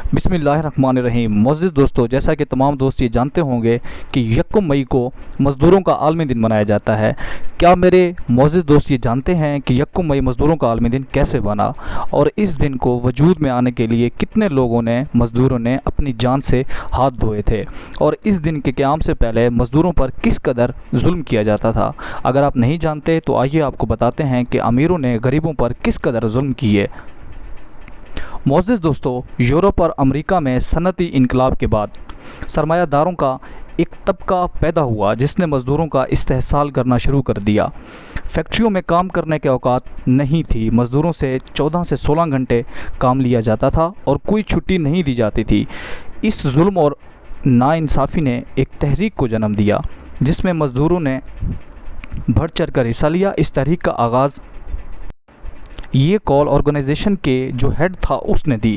بسم اللہ الرحمن الرحیم۔ معزز دوستو، جیسا کہ تمام دوست یہ جانتے ہوں گے کہ یکم مئی کو مزدوروں کا عالمی دن منایا جاتا ہے۔ کیا میرے معزز دوست یہ جانتے ہیں کہ یکم مئی مزدوروں کا عالمی دن کیسے بنا اور اس دن کو وجود میں آنے کے لیے کتنے لوگوں نے، مزدوروں نے اپنی جان سے ہاتھ دھوئے تھے، اور اس دن کے قیام سے پہلے مزدوروں پر کس قدر ظلم کیا جاتا تھا؟ اگر آپ نہیں جانتے تو آئیے آپ کو بتاتے ہیں کہ امیروں نے غریبوں پر کس قدر ظلم کیے۔ معزز دوستو، یورپ اور امریکہ میں صنعتی انقلاب کے بعد سرمایہ داروں کا ایک طبقہ پیدا ہوا جس نے مزدوروں کا استحصال کرنا شروع کر دیا۔ فیکٹریوں میں کام کرنے کے اوقات نہیں تھی، مزدوروں سے 14 سے 16 گھنٹے کام لیا جاتا تھا اور کوئی چھٹی نہیں دی جاتی تھی۔ اس ظلم اور ناانصافی نے ایک تحریک کو جنم دیا جس میں مزدوروں نے بڑھ چڑھ کر حصہ لیا۔ اس تحریک کا آغاز یہ کال آرگنائزیشن کے جو ہیڈ تھا اس نے دی۔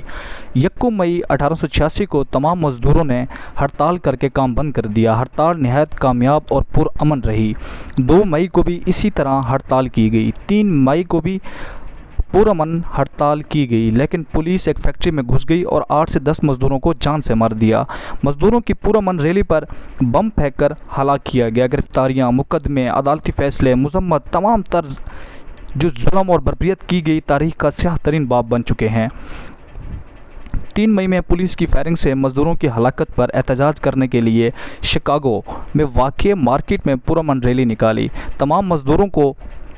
یکم مئی 1886 کو تمام مزدوروں نے ہڑتال کر کے کام بند کر دیا۔ ہڑتال نہایت کامیاب اور پرامن رہی۔ 2 مئی کو بھی اسی طرح ہڑتال کی گئی۔ 3 مئی کو بھی پرامن ہڑتال کی گئی، لیکن پولیس ایک فیکٹری میں گھس گئی اور 8 سے 10 مزدوروں کو جان سے مار دیا۔ مزدوروں کی پرامن ریلی پر بم پھینک کر ہلاک کیا گیا۔ گرفتاریاں، مقدمے، عدالتی فیصلے، مذمت، تمام طرز جو ظلم اور بربریت کی گئی تاریخ کا سیاہ ترین باب بن چکے ہیں۔ 3 مئی میں پولیس کی فائرنگ سے مزدوروں کی ہلاکت پر احتجاج کرنے کے لیے شکاگو میں واقع مارکیٹ میں پرامن ریلی نکالی۔ تمام مزدوروں کو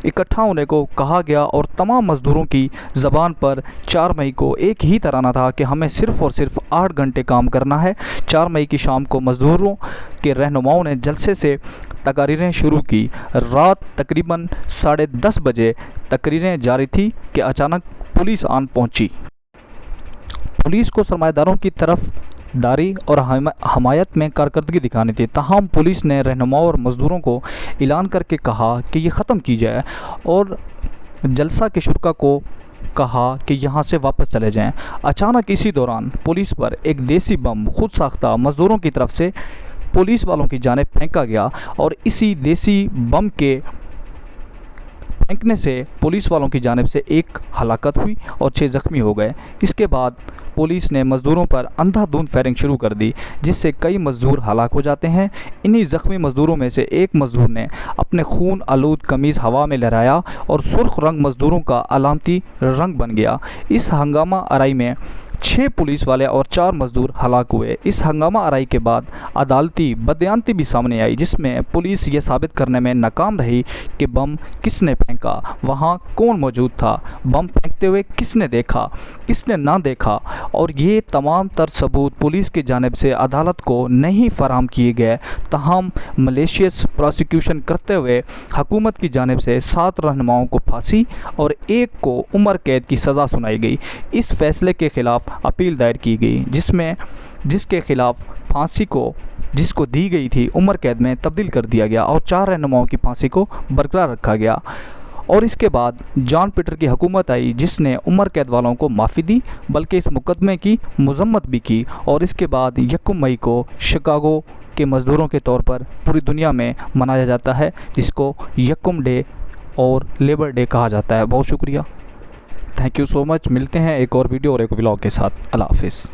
اکٹھا ہونے کو کہا گیا اور تمام مزدوروں کی زبان پر 4 مئی کو ایک ہی ترانہ تھا کہ ہمیں صرف اور صرف 8 گھنٹے کام کرنا ہے۔ 4 مئی کی شام کو مزدوروں کے رہنماؤں نے جلسے سے تقاریریں شروع کی۔ رات تقریباً 10:30 بجے تقریریں جاری تھی کہ اچانک پولیس آن پہنچی۔ پولیس کو سرمایہ داروں کی طرف داری اور حمایت میں کارکردگی دکھانی تھی، تاہم پولیس نے رہنماؤں اور مزدوروں کو اعلان کر کے کہا کہ یہ ختم کی جائے اور جلسہ کے شرکا کو کہا کہ یہاں سے واپس چلے جائیں۔ اچانک اسی دوران پولیس پر ایک دیسی بم خود ساختہ مزدوروں کی طرف سے پولیس والوں کی جانب پھینکا گیا اور اسی دیسی بم کے پھینکنے سے پولیس والوں کی جانب سے ایک ہلاکت ہوئی اور 6 زخمی ہو گئے۔ اس کے بعد پولیس نے مزدوروں پر اندھا دھند فائرنگ شروع کر دی جس سے کئی مزدور ہلاک ہو جاتے ہیں۔ انہی زخمی مزدوروں میں سے ایک مزدور نے اپنے خون آلود قمیض ہوا میں لہرایا اور سرخ رنگ مزدوروں کا علامتی رنگ بن گیا۔ اس ہنگامہ آرائی میں 6 پولیس والے اور 4 مزدور ہلاک ہوئے۔ اس ہنگامہ آرائی کے بعد عدالتی بدیانتی بھی سامنے آئی جس میں پولیس یہ ثابت کرنے میں ناکام رہی کہ بم کس نے پھینکا، وہاں کون موجود تھا، بم پھینکتے ہوئے کس نے دیکھا، کس نے نہ دیکھا، اور یہ تمام تر ثبوت پولیس کی جانب سے عدالت کو نہیں فراہم کیے گئے۔ تاہم ملیشیس پروسیکیوشن کرتے ہوئے حکومت کی جانب سے 7 رہنماؤں کو پھانسی اور 1 کو عمر قید کی سزا سنائی گئی۔ اس فیصلے کے خلاف اپیل دائر کی گئی جس کے خلاف پھانسی کو جس کو دی گئی تھی عمر قید میں تبدیل کر دیا گیا اور 4 رہنماؤں کی پھانسی کو برقرار رکھا گیا۔ اور اس کے بعد جان پیٹر کی حکومت آئی جس نے عمر قید والوں کو معافی دی، بلکہ اس مقدمے کی مذمت بھی کی، اور اس کے بعد یکم مئی کو شکاگو کے مزدوروں کے طور پر پوری دنیا میں منایا جاتا ہے جس کو یکم ڈے اور لیبر ڈے کہا جاتا ہے۔ بہت شکریہ، تھینک یو سو مچ۔ ملتے ہیں ایک اور ویڈیو اور ایک ولاگ کے ساتھ۔ اللہ حافظ۔